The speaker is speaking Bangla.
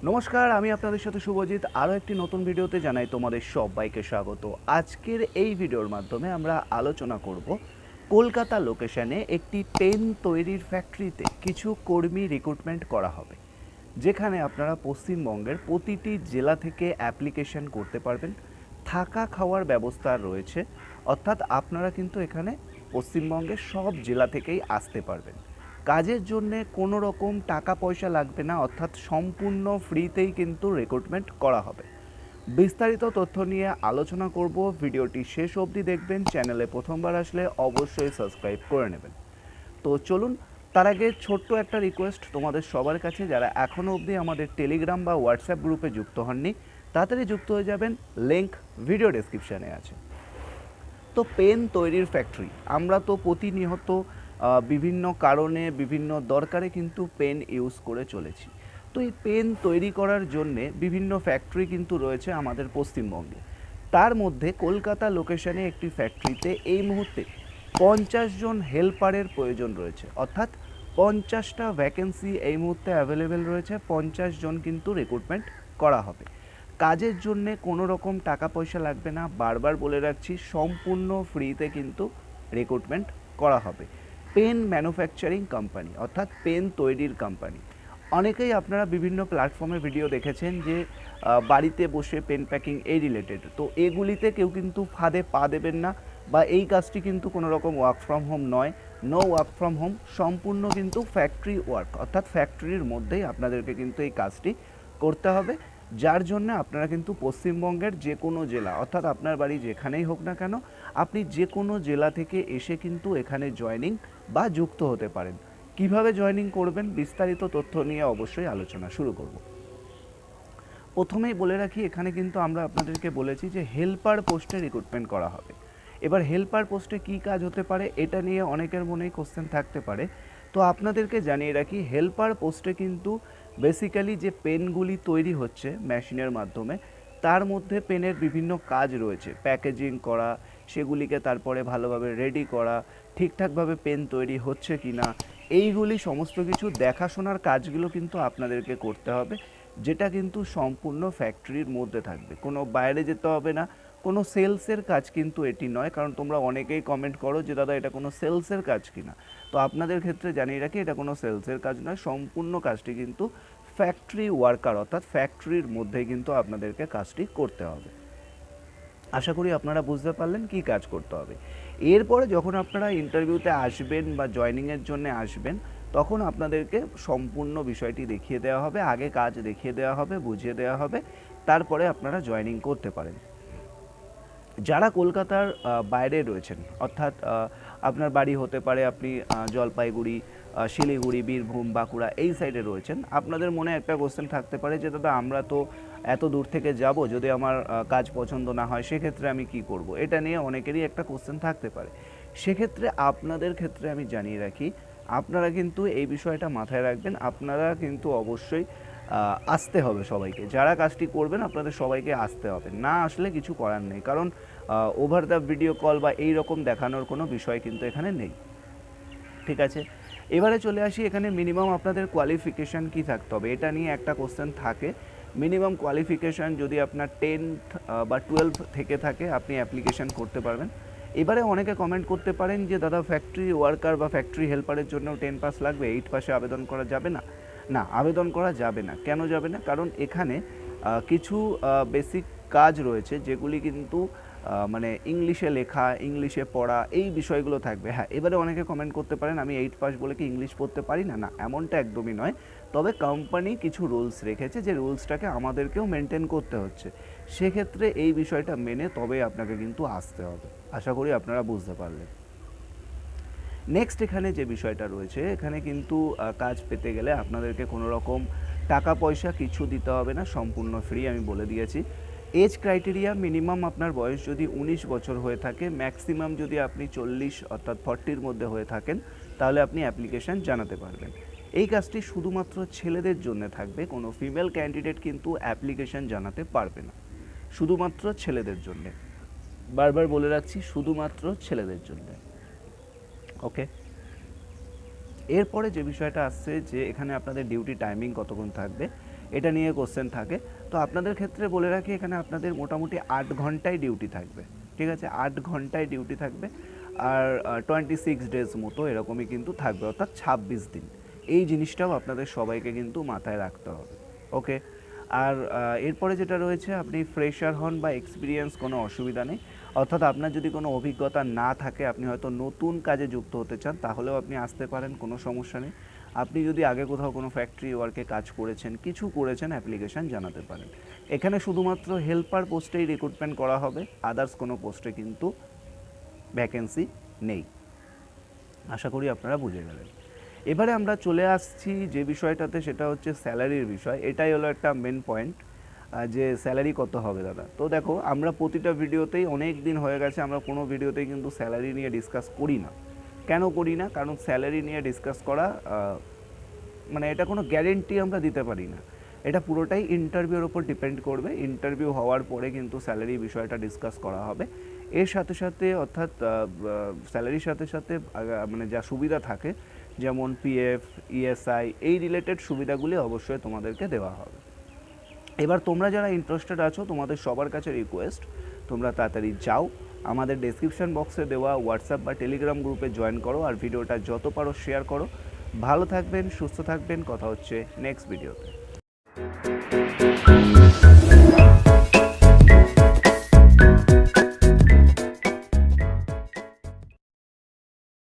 নমস্কার, আমি আপনাদের সাথে শুভজিৎ। আরও একটি নতুন ভিডিওতে জানাই তোমাদের সবাইকে স্বাগত। আজকের এই ভিডিওর মাধ্যমে আমরা আলোচনা করব কলকাতা লোকেশনে একটি পেন তৈরির ফ্যাক্টরিতে কিছু কর্মী রিক্রুটমেন্ট করা হবে, যেখানে আপনারা পশ্চিমবঙ্গের প্রতিটি জেলা থেকে অ্যাপ্লিকেশন করতে পারবেন। থাকা খাওয়ার ব্যবস্থা রয়েছে, অর্থাৎ আপনারা কিন্তু এখানে পশ্চিমবঙ্গের সব জেলা থেকেই আসতে পারবেন। কাজের জন্যে কোনো রকম টাকা পয়সা লাগবে না, অর্থাৎ সম্পূর্ণ ফ্রিতেই কিন্তু রিক্রুটমেন্ট করা হবে। বিস্তারিত তথ্য নিয়ে আলোচনা করব, ভিডিওটি শেষ অবধি দেখবেন। চ্যানেলে প্রথমবার আসলে অবশ্যই সাবস্ক্রাইব করে নেবেন। তো চলুন, তার আগে ছোট্ট একটা রিকোয়েস্ট তোমাদের সবার কাছে, যারা এখনও অবধি আমাদের টেলিগ্রাম বা হোয়াটসঅ্যাপ গ্রুপে যুক্ত হননি, তাড়াতাড়ি যুক্ত হয়ে যাবেন, লিঙ্ক ভিডিও ডেসক্রিপশানে আছে। তো পেন তৈরির ফ্যাক্টরি, আমরা তো প্রতিনিয়ত বিভিন্ন কারণে বিভিন্ন দরকারে কিন্তু পেন ইউজ করে চলেছি। তো এই পেন তৈরি করার জন্যে বিভিন্ন ফ্যাক্টরি কিন্তু রয়েছে আমাদের পশ্চিমবঙ্গে। তার মধ্যে কলকাতা লোকেশনে একটি ফ্যাক্টরিতে এই মুহূর্তে 50 জন হেল্পারের প্রয়োজন রয়েছে, অর্থাৎ 50টা ভ্যাকেন্সি এই মুহূর্তে অ্যাভেলেবেল রয়েছে। 50 জন কিন্তু রিক্রুটমেন্ট করা হবে। কাজের জন্যে কোনো রকম টাকা পয়সা লাগবে না, বারবার বলে রাখছি, সম্পূর্ণ ফ্রিতে কিন্তু রিক্রুটমেন্ট করা হবে। পেন ম্যানুফ্যাকচারিং কোম্পানি, অর্থাৎ পেন তৈরির কোম্পানি। অনেকেই আপনারা বিভিন্ন প্ল্যাটফর্মে ভিডিও দেখেছেন যে বাড়িতে বসে পেন প্যাকিং এই রিলেটেড, তো এগুলিতে কেউ কিন্তু ফাঁদে পা দেবেন না, বা এই কাজটি কিন্তু কোনো রকম ওয়ার্ক ফ্রম হোম নয়, নো ওয়ার্ক ফ্রম হোম, সম্পূর্ণ কিন্তু ফ্যাক্টরি ওয়ার্ক, অর্থাৎ ফ্যাক্টরির মধ্যেই আপনাদেরকে কিন্তু এই কাজটি করতে হবে। যার জন্য আপনারা কিন্তু পশ্চিমবঙ্গের যে কোনো জেলা, অর্থাৎ আপনার বাড়ি যেখানেই হোক না কেন, আপনি যে কোনো জেলা থেকে এসে কিন্তু এখানে জয়েনিং বা যুক্ত হতে পারেন। কিভাবে জয়েনিং করবেন বিস্তারিত তথ্য নিয়ে অবশ্যই আলোচনা শুরু করব। প্রথমেই বলে রাখি, এখানে কিন্তু আমরা আপনাদেরকে বলেছি যে হেল্পার পোস্টে রিক্রুটমেন্ট করা হবে। এবার হেল্পার পোস্টে কী কাজ হতে পারে, এটা নিয়ে অনেকের মনেই কোশ্চেন থাকতে পারে। তো আপনাদেরকে জানিয়ে রাখি, হেল্পার পোস্টে কিন্তু বেসিক্যালি যে পেনগুলি তৈরি হচ্ছে মেশিনের মাধ্যমে, তার মধ্যে পেনের বিভিন্ন কাজ রয়েছে। প্যাকেজিং করা, সেগুলিকে তারপরে ভালোভাবে রেডি করা, ঠিকঠাকভাবে পেন তৈরি হচ্ছে কি না, এইগুলি সমস্ত কিছু দেখাশোনার কাজগুলো কিন্তু আপনাদেরকে করতে হবে, যেটা কিন্তু সম্পূর্ণ ফ্যাক্টরির মধ্যে থাকবে, কোনো বাইরে যেতে হবে না। কোনো সেলসের কাজ কিন্তু এটি নয়, কারণ তোমরা অনেকেই কমেন্ট করো যে দাদা এটা কোনো সেলসের কাজ কিনা। তো আপনাদের ক্ষেত্রে জানিয়ে রাখি, এটা কোনো সেলসের কাজ নয়, সম্পূর্ণ কাজটি কিন্তু ফ্যাক্টরি ওয়ার্কার, অর্থাৎ ফ্যাক্টরির মধ্যেই কিন্তু আপনাদেরকে কাজটি করতে হবে। আশা করি আপনারা বুঝতে পারলেন কী কাজ করতে হবে। এরপরে যখন আপনারা ইন্টারভিউতে আসবেন বা জয়নিংয়ের জন্য আসবেন, তখন আপনাদেরকে সম্পূর্ণ বিষয়টি দেখিয়ে দেওয়া হবে, আগে কাজ দেখিয়ে দেওয়া হবে, বুঝিয়ে দেওয়া হবে, তারপরে আপনারা জয়নিং করতে পারেন। যারা কলকাতার বাইরে রয়েছেন, অর্থাৎ আপনার বাড়ি হতে পারে আপনি জলপাইগুড়ি, শিলিগুড়ি, বীরভূম, বাঁকুড়া এই সাইডে রয়েছেন, আপনাদের মনে একটা কোশ্চেন থাকতে পারে যে দাদা আমরা তো এত দূর থেকে যাব, যদি আমার কাজ পছন্দ না হয় সেক্ষেত্রে আমি কি করব। এটা নিয়ে অনেকেরই একটা কোশ্চেন থাকতে পারে। সেক্ষেত্রে আপনাদের ক্ষেত্রে আমি জানিয়ে রাখি, আপনারা কিন্তু এই বিষয়টা মাথায় রাখবেন, আপনারা কিন্তু অবশ্যই আসতে হবে সবাইকে। যারা কাজটি করবেন আপনাদের সবাইকে আসতে হবে, না আসলে কিছু করার নেই, কারণ ওভার দ্য ভিডিও কল বা এই রকম দেখানোর কোনো বিষয় কিন্তু এখানে নেই। ঠিক আছে, এবারে চলে আসি, এখানে মিনিমাম আপনাদের কোয়ালিফিকেশান কী থাকতে হবে, এটা নিয়ে একটা কোশ্চেন থাকে। মিনিমাম কোয়ালিফিকেশান যদি আপনার 10th বা 12th থেকে থাকে, আপনি অ্যাপ্লিকেশান করতে পারবেন। এবারে অনেকে কমেন্ট করতে পারেন যে দাদা ফ্যাক্টরি ওয়ার্কার বা ফ্যাক্টরি হেল্পারের জন্য 10 পাস লাগবে, 8 পাসে আবেদন করা যাবে না? না, আবেদন করা যাবে না। কেন যাবে না? কারণ এখানে কিছু বেসিক কাজ রয়েছে যেগুলি কিন্তু মানে ইংলিশে লেখা, ইংলিশে পড়া, এই বিষয়গুলো থাকবে। হ্যাঁ, এবারে অনেকে কমেন্ট করতে পারেন আমি 8 পাস বলে কি ইংলিশ পড়তে পারি না? না, এমনটা একদমই নয়। তবে কোম্পানি কিছু রুলস রেখেছে, যে রুলসটাকে আমাদেরকেও মেনটেন করতে হচ্ছে। সেক্ষেত্রে এই বিষয়টা মেনে তবেই আপনাকে কিন্তু আসতে হবে। আশা করি আপনারা বুঝতে পারলেন। নেক্সট এখানে যে বিষয়টা রয়েছে, এখানে কিন্তু কাজ পেতে গেলে আপনাদেরকে কোনো রকম টাকা পয়সা কিছু দিতে হবে না, সম্পূর্ণ ফ্রি, আমি বলে দিয়েছি। এজ ক্রাইটেরিয়া, মিনিমাম আপনার বয়স যদি 19 বছর হয়ে থাকে, ম্যাক্সিমাম যদি আপনি 40 অর্থাৎ 40-র মধ্যে হয়ে থাকেন, তাহলে আপনি অ্যাপ্লিকেশান জানাতে পারবেন। এই কাজটি শুধুমাত্র ছেলেদের জন্য থাকবে, কোনো ফিমেল ক্যান্ডিডেট কিন্তু অ্যাপ্লিকেশান জানাতে পারবে না, শুধুমাত্র ছেলেদের জন্যে। বারবার বলে রাখছি, শুধুমাত্র ছেলেদের জন্যে। ওকে, এরপরে যে বিষয়টা আসছে যে এখানে আপনাদের ডিউটি টাইমিং কতক্ষণ থাকবে, এটা নিয়ে কোশ্চেন থাকে। তো আপনাদের ক্ষেত্রে বলে রাখি, এখানে আপনাদের মোটামুটি 8 ঘন্টায় ডিউটি থাকবে, ঠিক আছে, 8 ঘন্টায় ডিউটি থাকবে। আর 26 ডেজ মতো এরকমই কিন্তু থাকবে, অর্থাৎ 26 দিন। এই জিনিসটাও আপনাদের সবাইকে কিন্তু মাথায় রাখতে হবে। ওকে। আর এরপরে যেটা রয়েছে, আপনি ফ্রেশার হন বা এক্সপিরিয়েন্স, কোনো অসুবিধা নেই। অর্থাৎ আপনার যদি কোনো অভিজ্ঞতা না থাকে, আপনি হয়তো নতুন কাজে যুক্ত হতে চান, তাহলেও আপনি আসতে পারেন, কোনো সমস্যা নেই। আপনি যদি আগে কোথাও কোনো ফ্যাক্টরি ওয়ার্কে কাজ করেছেন, কিছু করেছেন, অ্যাপ্লিকেশান জানাতে পারেন। এখানে শুধুমাত্র হেল্পার পোস্টেই রিক্রুটমেন্ট করা হবে, আদার্স কোনো পোস্টে কিন্তু ভ্যাকেন্সি নেই। আশা করি আপনারা বুঝে গেলেন। এবারে আমরা চলে আসছি যে বিষয়টাতে, সেটা হচ্ছে স্যালারির বিষয়। এটাই হলো একটা মেন পয়েন্ট, যে স্যালারি কত হবে দাদা। তো দেখো, আমরা প্রতিটা ভিডিওতেই, অনেক দিন হয়ে গেছে আমরা কোনো ভিডিওতেই কিন্তু স্যালারি নিয়ে ডিসকাস করি না। কেন করি না? কারণ স্যালারি নিয়ে ডিসকাস করা মানে এটা কোনো গ্যারেন্টি আমরা দিতে পারি না। এটা পুরোটাই ইন্টারভিউর ওপর ডিপেন্ড করবে। ইন্টারভিউ হওয়ার পরে কিন্তু স্যালারি বিষয়টা ডিসকাস করা হবে। এর সাথে সাথে, অর্থাৎ স্যালারির সাথে সাথে মানে যা সুবিধা থাকে, যেমন পিএফ, ইএসআই, এই রিলেটেড সুবিধাগুলি অবশ্যই তোমাদেরকে দেওয়া হবে। এবার তোমরা যারা ইন্টারেস্টেড আছো, তোমাদের সবার কাছে রিকোয়েস্ট, তোমরা তাড়াতাড়ি যাও, আমাদের ডেসক্রিপশন বক্সে দেওয়া হোয়াটসঅ্যাপ বা টেলিগ্রাম গ্রুপে জয়েন করো, আর ভিডিওটা যত পারো শেয়ার করো। ভালো থাকবেন, সুস্থ থাকবেন, কথা হচ্ছে নেক্সট ভিডিওতে।